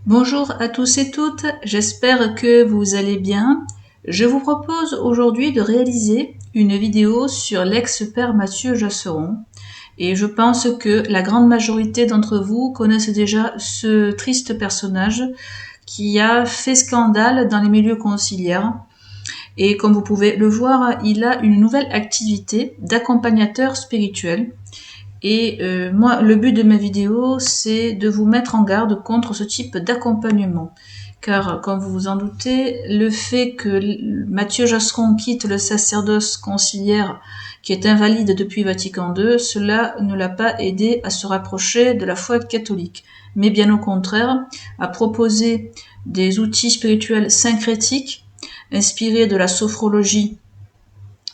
Bonjour à tous et toutes, j'espère que vous allez bien. Je vous propose aujourd'hui de réaliser une vidéo sur l'ex-père Mathieu Jasseron. Et je pense que la grande majorité d'entre vous connaissent déjà ce triste personnage qui a fait scandale dans les milieux conciliaires. Et comme vous pouvez le voir, il a une nouvelle activité d'accompagnateur spirituel. Et moi, le but de ma vidéo, c'est de vous mettre en garde contre ce type d'accompagnement. Car, comme vous vous en doutez, le fait que Mathieu Jasseron quitte le sacerdoce conciliaire qui est invalide depuis Vatican II, cela ne l'a pas aidé à se rapprocher de la foi catholique. Mais bien au contraire, a proposé des outils spirituels syncrétiques, inspirés de la sophrologie,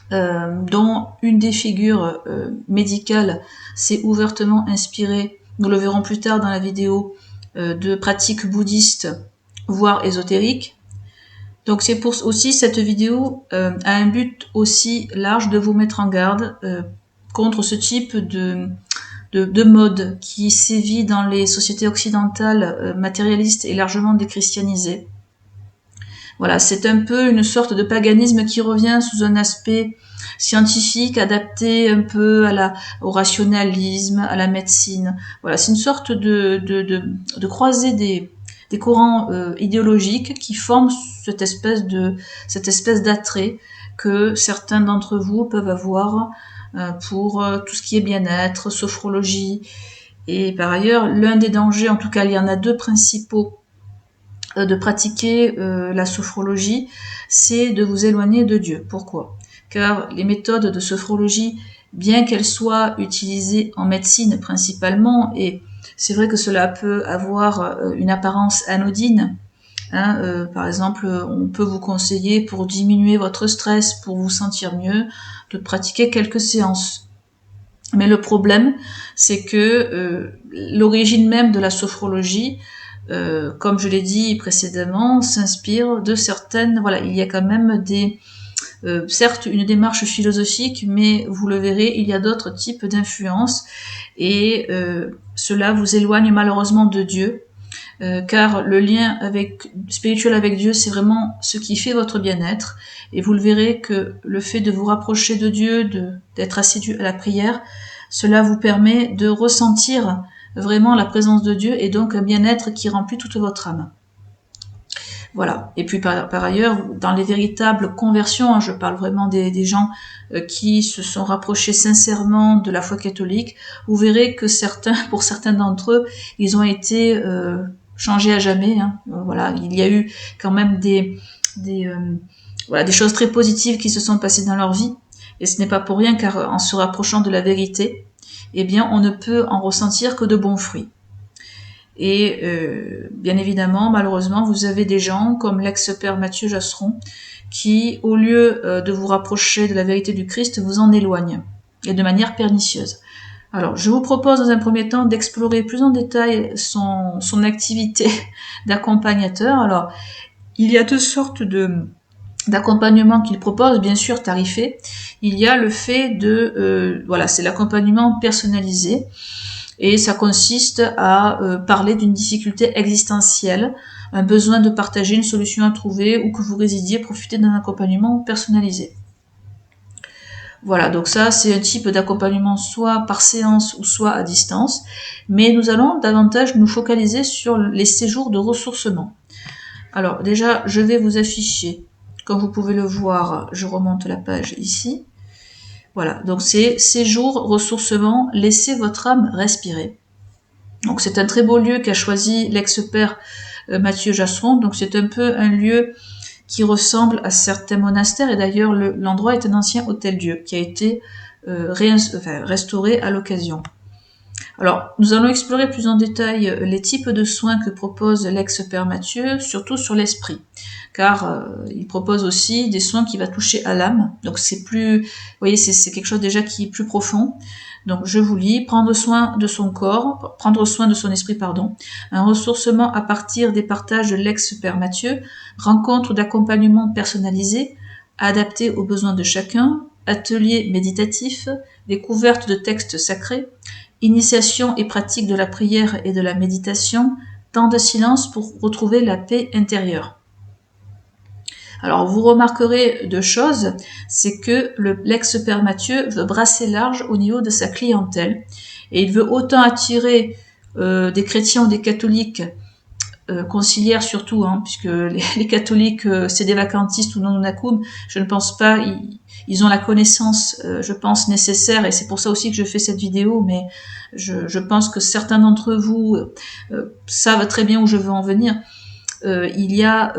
dont une des figures médicales s'est ouvertement inspirée, nous le verrons plus tard dans la vidéo, de pratiques bouddhistes, voire ésotériques. Donc c'est pour aussi cette vidéo a un but aussi large de vous mettre en garde contre ce type de mode qui sévit dans les sociétés occidentales matérialistes et largement déchristianisées. Voilà, c'est un peu une sorte de paganisme qui revient sous un aspect scientifique, adapté un peu au rationalisme, à la médecine. Voilà, c'est une sorte de croisée des courants idéologiques qui forment cette espèce d'attrait que certains d'entre vous peuvent avoir pour tout ce qui est bien-être, sophrologie. Et par ailleurs, l'un des dangers, en tout cas il y en a deux principaux, de pratiquer la sophrologie, c'est de vous éloigner de Dieu. Pourquoi? Car les méthodes de sophrologie, bien qu'elles soient utilisées en médecine principalement, et c'est vrai que cela peut avoir une apparence anodine, par exemple, on peut vous conseiller pour diminuer votre stress, pour vous sentir mieux, de pratiquer quelques séances. Mais le problème, c'est que l'origine même de la sophrologie, comme je l'ai dit précédemment, s'inspire de certaines... Voilà, il y a quand même certes une démarche philosophique, mais vous le verrez, il y a d'autres types d'influences, et cela vous éloigne malheureusement de Dieu, car le lien spirituel avec Dieu, c'est vraiment ce qui fait votre bien-être, et vous le verrez que le fait de vous rapprocher de Dieu, d'être assidu à la prière, cela vous permet de ressentir vraiment la présence de Dieu et donc un bien-être qui remplit toute votre âme. Voilà. Et puis par ailleurs, dans les véritables conversions, je parle vraiment des gens qui se sont rapprochés sincèrement de la foi catholique, vous verrez que pour certains d'entre eux, ils ont été changés à jamais. Voilà, il y a eu quand même des choses très positives qui se sont passées dans leur vie. Et ce n'est pas pour rien, car en se rapprochant de la vérité, eh bien, on ne peut en ressentir que de bons fruits. Et bien évidemment, malheureusement, vous avez des gens comme l'ex-père Mathieu Jasseron qui, au lieu de vous rapprocher de la vérité du Christ, vous en éloignent, et de manière pernicieuse. Alors, je vous propose dans un premier temps d'explorer plus en détail son activité d'accompagnateur. Alors, il y a deux sortes d'accompagnement qu'il propose, bien sûr tarifé. Il y a le fait c'est l'accompagnement personnalisé, et ça consiste à parler d'une difficulté existentielle, un besoin de partager une solution à trouver, ou que vous résidiez, profiter d'un accompagnement personnalisé. Voilà, donc ça c'est un type d'accompagnement soit par séance ou soit à distance, mais nous allons davantage nous focaliser sur les séjours de ressourcement. Alors déjà, je vais vous afficher, comme vous pouvez le voir, je remonte la page ici. Voilà, donc c'est séjour, ressourcement, laissez votre âme respirer. Donc c'est un très beau lieu qu'a choisi l'ex-père Mathieu Jasseron. Donc c'est un peu un lieu qui ressemble à certains monastères, et d'ailleurs l'endroit est un ancien hôtel-dieu qui a été restauré à l'occasion. Alors, nous allons explorer plus en détail les types de soins que propose l'ex-père Mathieu, surtout sur l'esprit, car il propose aussi des soins qui vont toucher à l'âme. Donc c'est plus, vous voyez, c'est quelque chose déjà qui est plus profond. Donc je vous lis: prendre soin de son corps, prendre soin de son esprit, pardon, un ressourcement à partir des partages de l'ex-père Mathieu, rencontre d'accompagnement personnalisé, adapté aux besoins de chacun, atelier méditatif, découverte de textes sacrés, initiation et pratique de la prière et de la méditation, temps de silence pour retrouver la paix intérieure. Alors vous remarquerez deux choses, c'est que l'ex-père Mathieu veut brasser large au niveau de sa clientèle et il veut autant attirer des chrétiens ou des catholiques conciliaires surtout, puisque les catholiques c'est des vacantistes ou non nacum, je ne pense pas, ils ont la connaissance je pense nécessaire et c'est pour ça aussi que je fais cette vidéo, mais je pense que certains d'entre vous savent très bien où je veux en venir. Il y a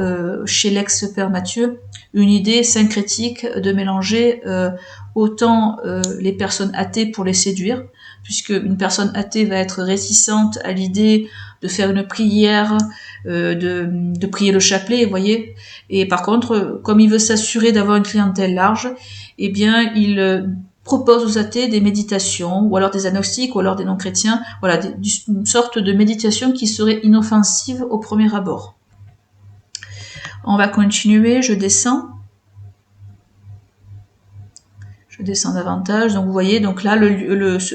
chez l'ex-père Mathieu une idée syncrétique de mélanger autant les personnes athées pour les séduire, puisque une personne athée va être réticente à l'idée de faire une prière, de prier le chapelet, vous voyez. Et par contre, comme il veut s'assurer d'avoir une clientèle large, eh bien, il propose aux athées des méditations, ou alors des agnostiques, ou alors des non-chrétiens, voilà, une sorte de méditation qui serait inoffensive au premier abord. On va continuer, je descends davantage. Donc vous voyez, donc là,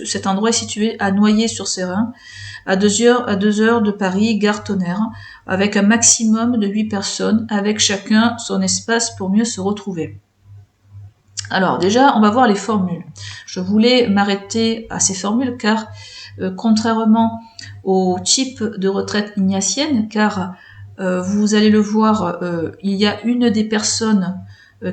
cet endroit est situé à Noyers-sur-Serein, à 2 heures de Paris, gare Tonnerre, avec un maximum de 8 personnes, avec chacun son espace pour mieux se retrouver. Alors déjà, on va voir les formules. Je voulais m'arrêter à ces formules car, contrairement au type de retraite ignatienne, car vous allez le voir, il y a une des personnes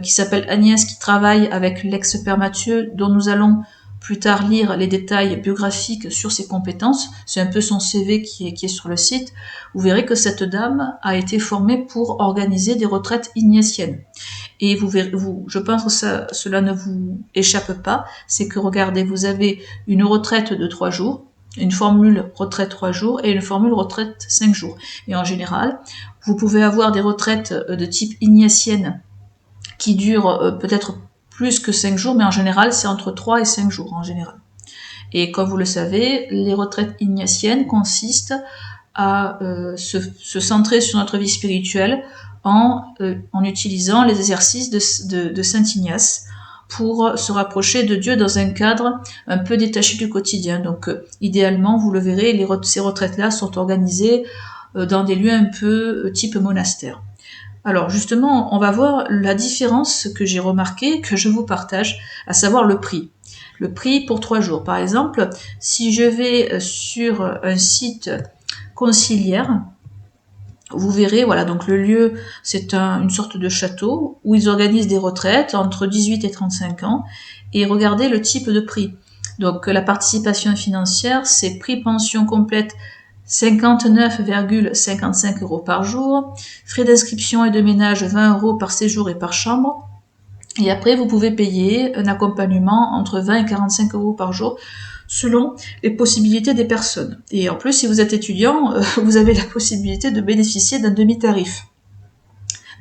qui s'appelle Agnès qui travaille avec l'ex-père Mathieu, dont nous allons plus tard lire les détails biographiques sur ses compétences. C'est un peu son CV qui est sur le site. Vous verrez que cette dame a été formée pour organiser des retraites ignatiennes. Et vous verrez, je pense que cela ne vous échappe pas, c'est que regardez, vous avez une retraite de 3 jours, une formule retraite 3 jours et une formule retraite 5 jours. Et en général, vous pouvez avoir des retraites de type ignatienne qui durent peut-être plus que 5 jours, mais en général, c'est entre 3 et 5 jours en général. Et comme vous le savez, les retraites ignatiennes consistent à se centrer sur notre vie spirituelle en utilisant les exercices de Saint Ignace pour se rapprocher de Dieu dans un cadre un peu détaché du quotidien. Donc idéalement, vous le verrez, ces retraites-là sont organisées dans des lieux un peu type monastère. Alors justement, on va voir la différence que j'ai remarquée, que je vous partage, à savoir le prix. Le prix pour 3 jours. Par exemple, si je vais sur un site conciliaire, vous verrez, voilà, donc le lieu, c'est une sorte de château où ils organisent des retraites entre 18 et 35 ans. Et regardez le type de prix. Donc la participation financière, c'est prix pension complète 59,55 € par jour, frais d'inscription et de ménage 20 € par séjour et par chambre. Et après, vous pouvez payer un accompagnement entre 20 et 45 € par jour, selon les possibilités des personnes. Et en plus, si vous êtes étudiant, vous avez la possibilité de bénéficier d'un demi-tarif.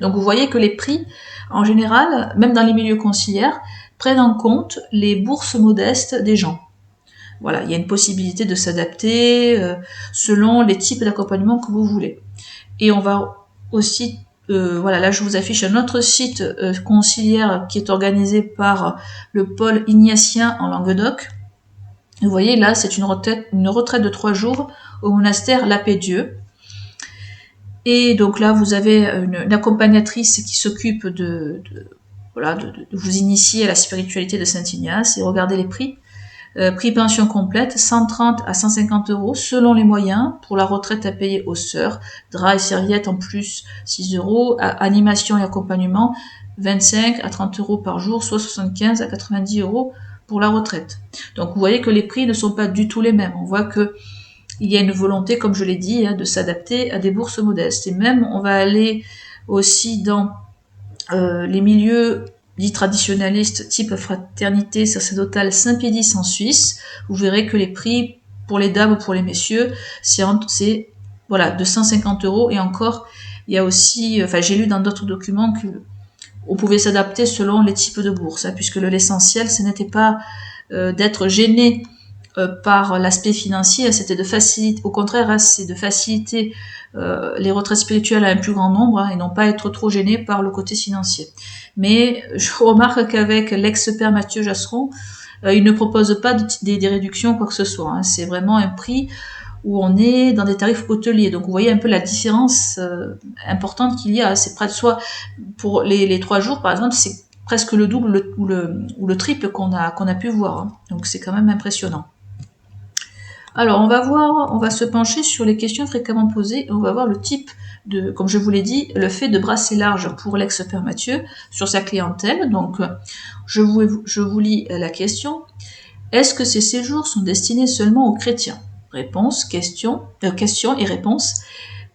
Donc vous voyez que les prix, en général, même dans les milieux conciliaires, prennent en compte les bourses modestes des gens. Voilà, il y a une possibilité de s'adapter selon les types d'accompagnement que vous voulez. Et on va aussi, voilà, là je vous affiche un autre site conciliaire qui est organisé par le pôle ignatien en Languedoc. Vous voyez, là c'est une retraite de 3 jours au monastère La Paix-Dieu. Et donc là vous avez une accompagnatrice qui s'occupe de vous initier à la spiritualité de Saint Ignace et regardez les prix. Prix pension complète, 130 à 150 € selon les moyens pour la retraite à payer aux sœurs, draps et serviettes en plus 6 €, animation et accompagnement 25 à 30 € par jour, soit 75 à 90 € pour la retraite. Donc vous voyez que les prix ne sont pas du tout les mêmes. On voit que il y a une volonté, comme je l'ai dit, de s'adapter à des bourses modestes. Et même on va aller aussi dans les milieux dits traditionnalistes, type fraternité sacerdotale Saint-Pédis en Suisse, vous verrez que les prix pour les dames ou pour les messieurs, c'est voilà, de 150 €. Et encore, il y a aussi, j'ai lu dans d'autres documents que on pouvait s'adapter selon les types de bourses, puisque l'essentiel, ce n'était pas d'être gêné par l'aspect financier, c'était de faciliter, au contraire, c'est de faciliter les retraites spirituelles à un plus grand nombre et non pas être trop gêné par le côté financier. Mais je remarque qu'avec l'ex-père Mathieu Jasseron, il ne propose pas des réductions, quoi que ce soit. C'est vraiment un prix où on est dans des tarifs hôteliers. Donc vous voyez un peu la différence importante qu'il y a. C'est près de soit pour les 3 jours par exemple, c'est presque le double ou le triple qu'on a pu voir. Hein. Donc c'est quand même impressionnant. Alors on va se pencher sur les questions fréquemment posées. On va voir le type de, comme je vous l'ai dit, le fait de brasser large pour l'ex-père Mathieu sur sa clientèle. Donc je vous lis la question. Est-ce que ces séjours sont destinés seulement aux chrétiens? Réponse, question et réponse.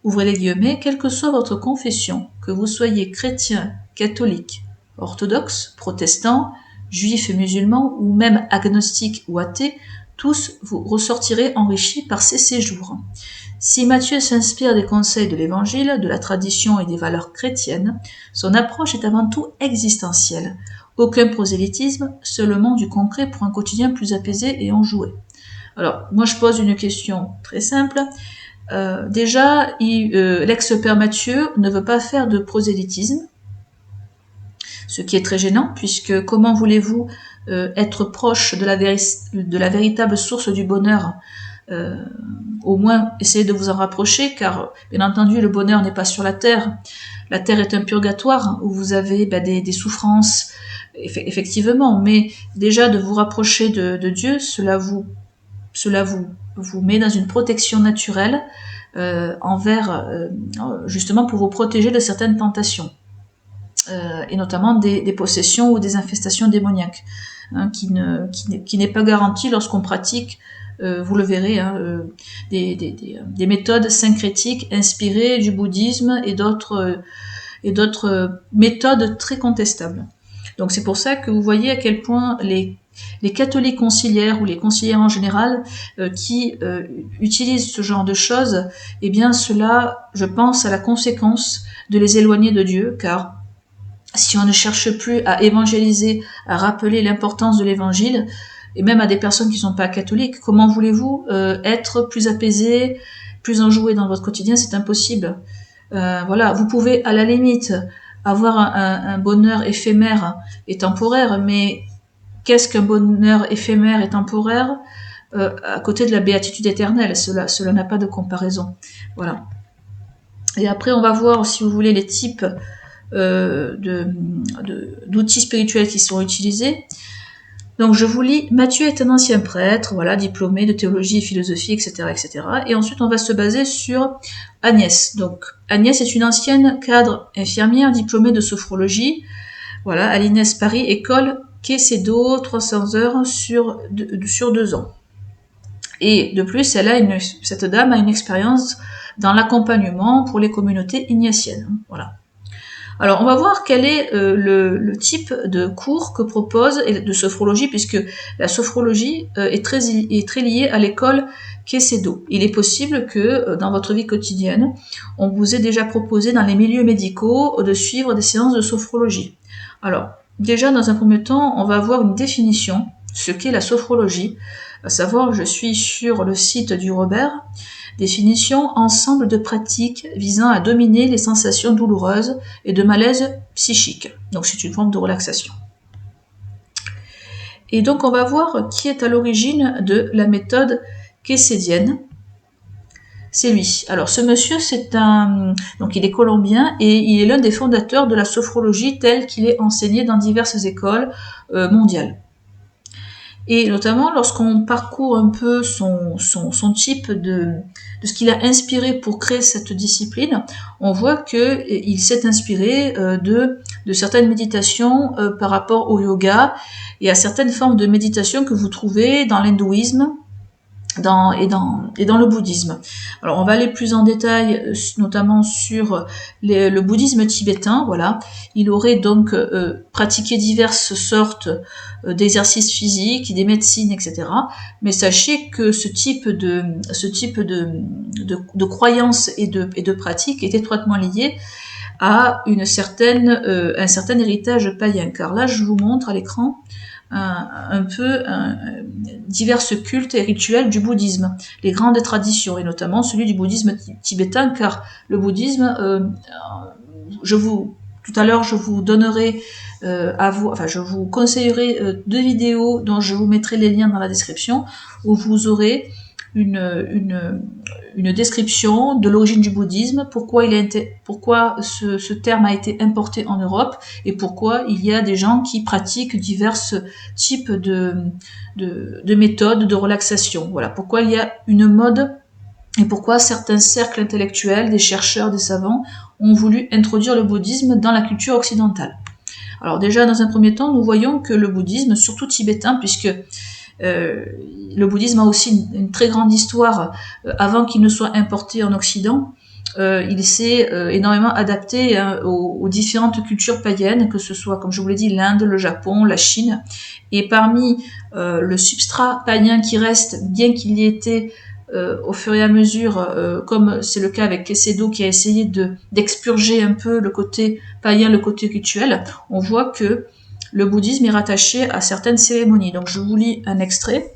Ouvrez les guillemets, quelle que soit votre confession, que vous soyez chrétien, catholique, orthodoxe, protestant, juif et musulman, ou même agnostique ou athée, tous vous ressortirez enrichis par ces séjours. Si Matthieu s'inspire des conseils de l'Évangile, de la tradition et des valeurs chrétiennes, son approche est avant tout existentielle. Aucun prosélytisme, seulement du concret pour un quotidien plus apaisé et enjoué. Alors, moi je pose une question très simple. Déjà, l'ex-père Mathieu ne veut pas faire de prosélytisme, ce qui est très gênant, puisque comment voulez-vous être proche de la véritable source du bonheur, au moins essayez de vous en rapprocher, car bien entendu le bonheur n'est pas sur la terre est un purgatoire où vous avez des souffrances, effectivement, mais déjà de vous rapprocher de Dieu, cela vous met dans une protection naturelle justement pour vous protéger de certaines tentations. Et notamment des possessions ou des infestations démoniaques, hein, qui n'est pas garantie lorsqu'on pratique, vous le verrez, hein, des méthodes syncrétiques inspirées du bouddhisme et d'autres méthodes très contestables. Donc c'est pour ça que vous voyez à quel point les catholiques conciliaires ou les conciliaires en général qui utilisent ce genre de choses, eh bien cela, je pense, a la conséquence de les éloigner de Dieu, car si on ne cherche plus à évangéliser, à rappeler l'importance de l'évangile, et même à des personnes qui ne sont pas catholiques, comment voulez-vous être plus apaisé, plus enjoué dans votre quotidien? C'est impossible. Voilà, vous pouvez à la limite avoir un bonheur éphémère et temporaire, mais qu'est-ce qu'un bonheur éphémère et temporaire à côté de la béatitude éternelle? Cela n'a pas de comparaison. Voilà. Et après, on va voir, si vous voulez, les types d'outils spirituels qui sont utilisés. Donc je vous lis, Matthieu est un ancien prêtre, voilà, diplômé de théologie et philosophie, etc., etc. Et ensuite on va se baser sur Agnès. Donc Agnès est une ancienne cadre infirmière diplômée de sophrologie, voilà, à l'INES Paris, école Quai-Cédo, 300 heures sur 2 ans. Et de plus, cette dame a une expérience dans l'accompagnement pour les communautés ignatiennes, voilà. Alors, on va voir quel est le type de cours que propose de sophrologie, puisque la sophrologie est très liée à l'école Quai-Cédo. Il est possible que dans votre vie quotidienne, on vous ait déjà proposé dans les milieux médicaux de suivre des séances de sophrologie. Alors, déjà, dans un premier temps, on va avoir une définition, ce qu'est la sophrologie, à savoir, je suis sur le site du Robert, définition, ensemble de pratiques visant à dominer les sensations douloureuses et de malaise psychique. Donc c'est une forme de relaxation. Et donc on va voir qui est à l'origine de la méthode quécédienne. C'est lui. Alors ce monsieur, donc il est colombien et il est l'un des fondateurs de la sophrologie telle qu'il est enseigné dans diverses écoles mondiales. Et notamment lorsqu'on parcourt un peu son type de ce qu'il a inspiré pour créer cette discipline, on voit qu'il s'est inspiré de certaines méditations par rapport au yoga et à certaines formes de méditation que vous trouvez dans l'hindouisme et dans le bouddhisme. Alors on va aller plus en détail, notamment sur le bouddhisme tibétain. Voilà, il aurait donc pratiqué diverses sortes d'exercices physiques, des médecines, etc. Mais sachez que ce type de croyances et de pratiques est étroitement lié à un certain héritage païen. Car là, je vous montre à l'écran divers cultes et rituels du bouddhisme, les grandes traditions, et notamment celui du bouddhisme tibétain, car le bouddhisme, tout à l'heure, je vous donnerai je vous conseillerai 2 vidéos dont je vous mettrai les liens dans la description, où vous aurez une description de l'origine du bouddhisme, pourquoi ce terme a été importé en Europe et pourquoi il y a des gens qui pratiquent divers types de méthodes de relaxation. Voilà, pourquoi il y a une mode et pourquoi certains cercles intellectuels, des chercheurs, des savants ont voulu introduire le bouddhisme dans la culture occidentale. Alors déjà, dans un premier temps, nous voyons que le bouddhisme, surtout tibétain, puisque le bouddhisme a aussi une très grande histoire avant qu'il ne soit importé en Occident. Il s'est énormément adapté aux différentes cultures païennes, que ce soit, comme je vous l'ai dit, l'Inde, le Japon, la Chine. Et parmi le substrat païen qui reste, bien qu'il y ait été au fur et à mesure, comme c'est le cas avec Kessedo qui a essayé d'expurger un peu le côté païen, le côté rituel, on voit que le bouddhisme est rattaché à certaines cérémonies. Donc je vous lis un extrait.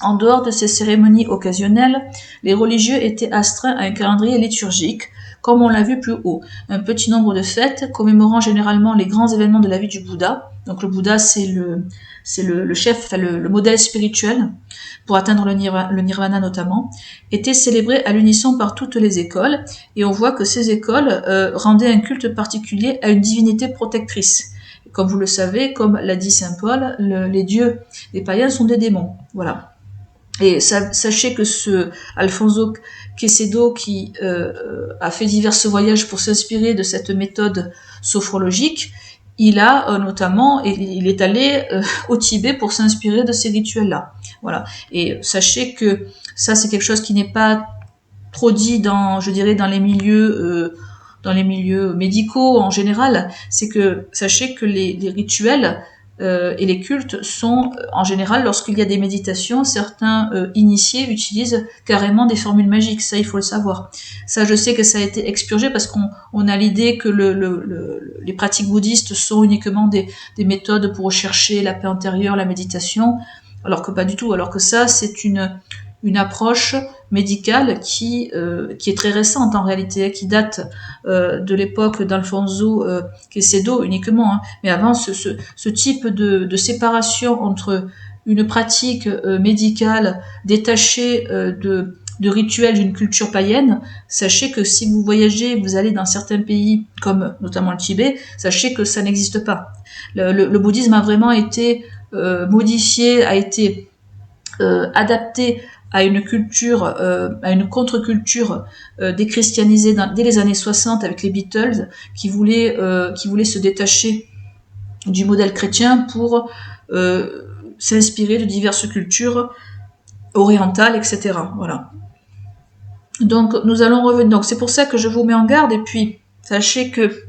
En dehors de ces cérémonies occasionnelles, les religieux étaient astreints à un calendrier liturgique, comme on l'a vu plus haut. Un petit nombre de fêtes commémorant généralement les grands événements de la vie du Bouddha. Donc le Bouddha, c'est le chef, enfin le modèle spirituel pour atteindre le nirvana notamment, étaient célébrés à l'unisson par toutes les écoles. Et on voit que ces écoles rendaient un culte particulier à une divinité protectrice. Comme vous le savez, comme l'a dit saint Paul, les dieux des païens sont des démons. Voilà. Et sachez que ce Alfonso Quecedo, qui a fait divers voyages pour s'inspirer de cette méthode sophrologique, il a notamment, il est allé au Tibet pour s'inspirer de ces rituels-là. Voilà. Et sachez que ça, c'est quelque chose qui n'est pas trop dit dans les milieux médicaux en général. C'est que sachez que les rituels et les cultes sont, en général, lorsqu'il y a des méditations, certains initiés utilisent carrément des formules magiques. Ça, il faut le savoir. Ça, je sais que ça a été expurgé parce qu'on a l'idée que les pratiques bouddhistes sont uniquement des méthodes pour rechercher la paix intérieure, la méditation, alors que pas du tout. Alors que ça, c'est une approche médicale qui est très récente en réalité, qui date de l'époque d'Alfonso Quecedo uniquement, hein. Mais avant, ce type de séparation entre une pratique médicale détachée de rituels d'une culture païenne, sachez que si vous voyagez, vous allez dans certains pays, comme notamment le Tibet, sachez que ça n'existe pas. Le bouddhisme a vraiment été modifié, a été adapté à une culture, à une contre-culture déchristianisée dès les années 60 avec les Beatles, qui voulaient se détacher du modèle chrétien pour s'inspirer de diverses cultures orientales, etc. Voilà. Donc nous allons revenir. Donc c'est pour ça que je vous mets en garde. Et puis sachez que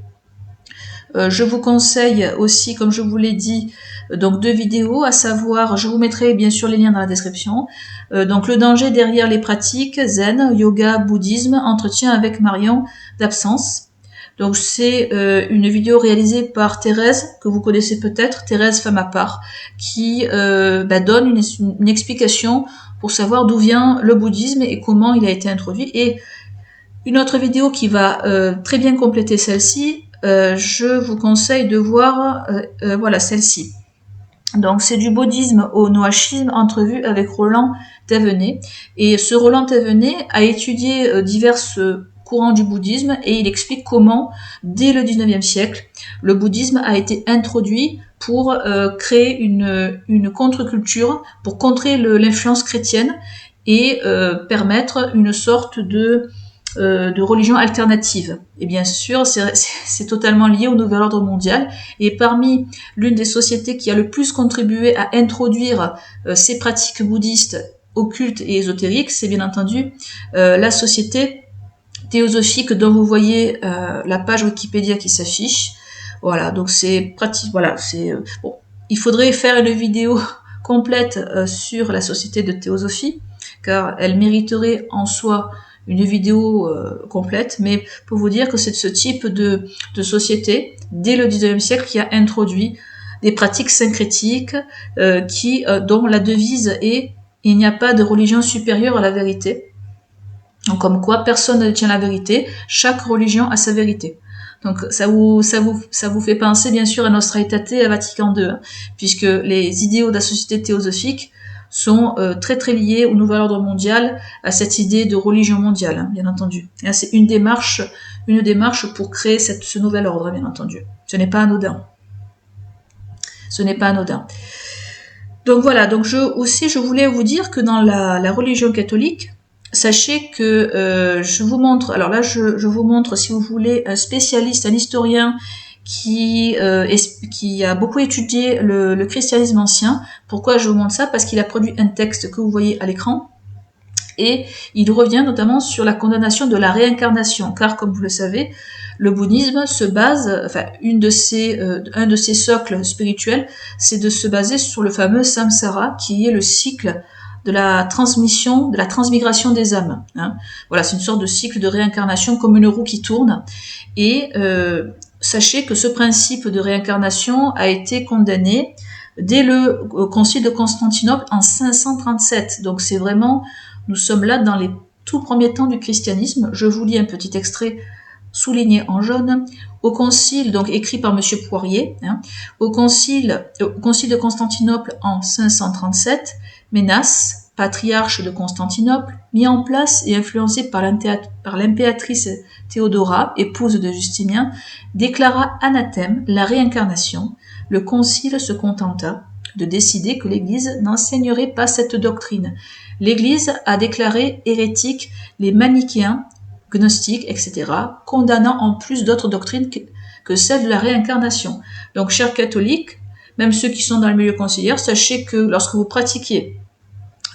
je vous conseille aussi, comme je vous l'ai dit, donc 2 vidéos, à savoir, je vous mettrai bien sûr les liens dans la description. Donc le danger derrière les pratiques, zen, yoga, bouddhisme, entretien avec Marion d'Absence. Donc c'est une vidéo réalisée par Thérèse, que vous connaissez peut-être, Thérèse Femme à part, qui donne une explication pour savoir d'où vient le bouddhisme et comment il a été introduit. Et une autre vidéo qui va très bien compléter celle-ci, je vous conseille de voir voilà celle-ci. Donc c'est du bouddhisme au noachisme, entrevue avec Roland Thévenet. Et ce Roland Thévenet a étudié divers courants du bouddhisme et il explique comment, dès le 19e siècle, le bouddhisme a été introduit pour créer une contre-culture, pour contrer l'influence chrétienne et permettre une sorte de religion alternative. Et bien sûr, c'est totalement lié au nouvel ordre mondial. Et parmi l'une des sociétés qui a le plus contribué à introduire ces pratiques bouddhistes occultes et ésotériques, c'est bien entendu la société théosophique dont vous voyez la page Wikipédia qui s'affiche. Voilà, donc c'est pratique. Voilà, c'est bon. Il faudrait faire une vidéo complète sur la société de théosophie, car elle mériterait en soi une vidéo complète, mais pour vous dire que c'est ce type de société, dès le 19e siècle, qui a introduit des pratiques syncrétiques dont la devise est « il n'y a pas de religion supérieure à la vérité ». Donc comme quoi, personne ne détient la vérité, chaque religion a sa vérité. Donc ça vous fait penser bien sûr à Nostra Aetate, à Vatican II, hein, puisque les idéaux de la société théosophique sont très très liés au nouvel ordre mondial, à cette idée de religion mondiale, hein, bien entendu. C'est une démarche pour créer ce nouvel ordre, bien entendu. Ce n'est pas anodin. Ce n'est pas anodin. Donc voilà, donc je voulais vous dire que dans la religion catholique, sachez que je vous montre, alors là je vous montre, si vous voulez, un spécialiste, un historien qui a beaucoup étudié le christianisme ancien. Pourquoi je vous montre ça? Parce qu'il a produit un texte que vous voyez à l'écran, et il revient notamment sur la condamnation de la réincarnation, car comme vous le savez, le bouddhisme se base, enfin un de ses socles spirituels, c'est de se baser sur le fameux samsara, qui est le cycle de la transmigration des âmes. Hein. Voilà, c'est une sorte de cycle de réincarnation comme une roue qui tourne. Et sachez que ce principe de réincarnation a été condamné dès le concile de Constantinople en 537. Donc c'est vraiment, nous sommes là dans les tout premiers temps du christianisme. Je vous lis un petit extrait souligné en jaune. Au concile, donc écrit par Monsieur Poirier, hein, au concile de Constantinople en 537, Ménas, patriarche de Constantinople, mis en place et influencé par l'impératrice Théodora, épouse de Justinien, déclara anathème la réincarnation. Le concile se contenta de décider que l'Église n'enseignerait pas cette doctrine. L'Église a déclaré hérétiques les manichéens, gnostiques, etc., condamnant en plus d'autres doctrines que celle de la réincarnation. Donc, chers catholiques, même ceux qui sont dans le milieu conciliaire, sachez que lorsque vous pratiquiez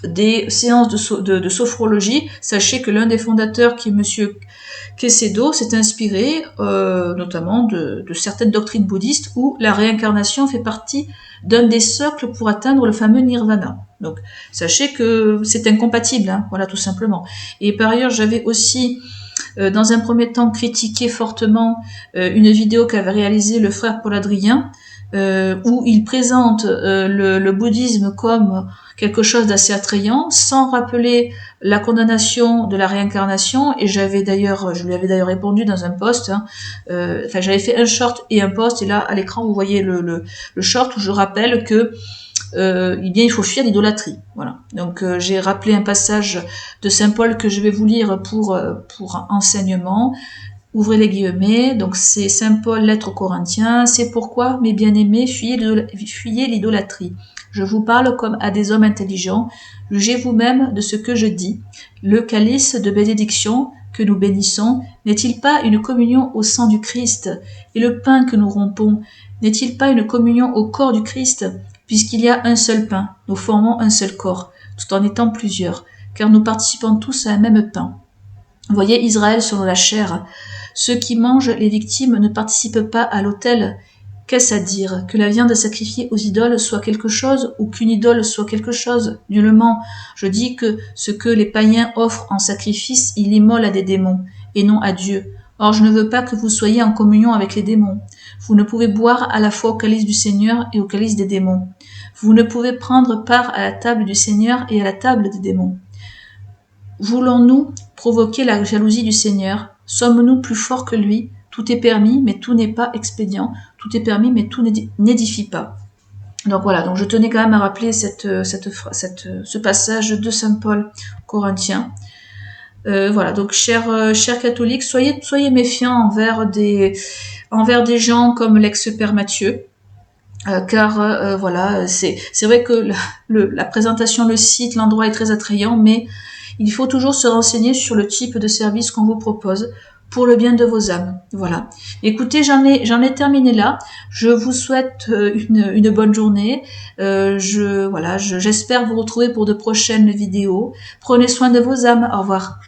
des séances de sophrologie, sachez que l'un des fondateurs, qui est Monsieur Quecedo, s'est inspiré notamment de certaines doctrines bouddhistes où la réincarnation fait partie d'un des socles pour atteindre le fameux nirvana. Donc, sachez que c'est incompatible, hein, voilà, tout simplement. Et par ailleurs, j'avais aussi dans un premier temps critiqué fortement une vidéo qu'avait réalisée le frère Paul Adrien, où il présente le bouddhisme comme quelque chose d'assez attrayant, sans rappeler la condamnation de la réincarnation. Et je lui avais d'ailleurs répondu dans un post. Hein, j'avais fait un short et un post, et là à l'écran vous voyez le short où je rappelle que il faut fuir l'idolâtrie. Voilà. Donc j'ai rappelé un passage de Saint Paul que je vais vous lire pour enseignement. Ouvrez les guillemets, donc c'est Saint Paul, lettre aux Corinthiens, c'est pourquoi, mes bien-aimés, fuyez l'idolâtrie. Je vous parle comme à des hommes intelligents, jugez vous-même de ce que je dis. Le calice de bénédiction que nous bénissons n'est-il pas une communion au sang du Christ? Et le pain que nous rompons n'est-il pas une communion au corps du Christ? Puisqu'il y a un seul pain, nous formons un seul corps, tout en étant plusieurs, car nous participons tous à un même pain. Voyez Israël selon la chair. Ceux qui mangent les victimes ne participent pas à l'autel. Qu'est-ce à dire? Que la viande sacrifiée aux idoles soit quelque chose ou qu'une idole soit quelque chose? Nullement. Je dis que ce que les païens offrent en sacrifice, ils l'immolent à des démons, et non à Dieu. Or, je ne veux pas que vous soyez en communion avec les démons. Vous ne pouvez boire à la fois au calice du Seigneur et au calice des démons. Vous ne pouvez prendre part à la table du Seigneur et à la table des démons. Voulons-nous provoquer la jalousie du Seigneur? Sommes-nous plus forts que lui? Tout est permis, mais tout n'est pas expédient. Tout est permis, mais tout n'édifie pas. Donc voilà, donc je tenais quand même à rappeler ce passage de Saint Paul Corinthiens. Voilà, donc chers catholiques, soyez méfiants envers des gens comme l'ex-père Mathieu. Car voilà, c'est vrai que la présentation, le site, l'endroit est très attrayant, mais il faut toujours se renseigner sur le type de service qu'on vous propose pour le bien de vos âmes. Voilà. Écoutez, j'en ai terminé là. Je vous souhaite une bonne journée. J'espère vous retrouver pour de prochaines vidéos. Prenez soin de vos âmes. Au revoir.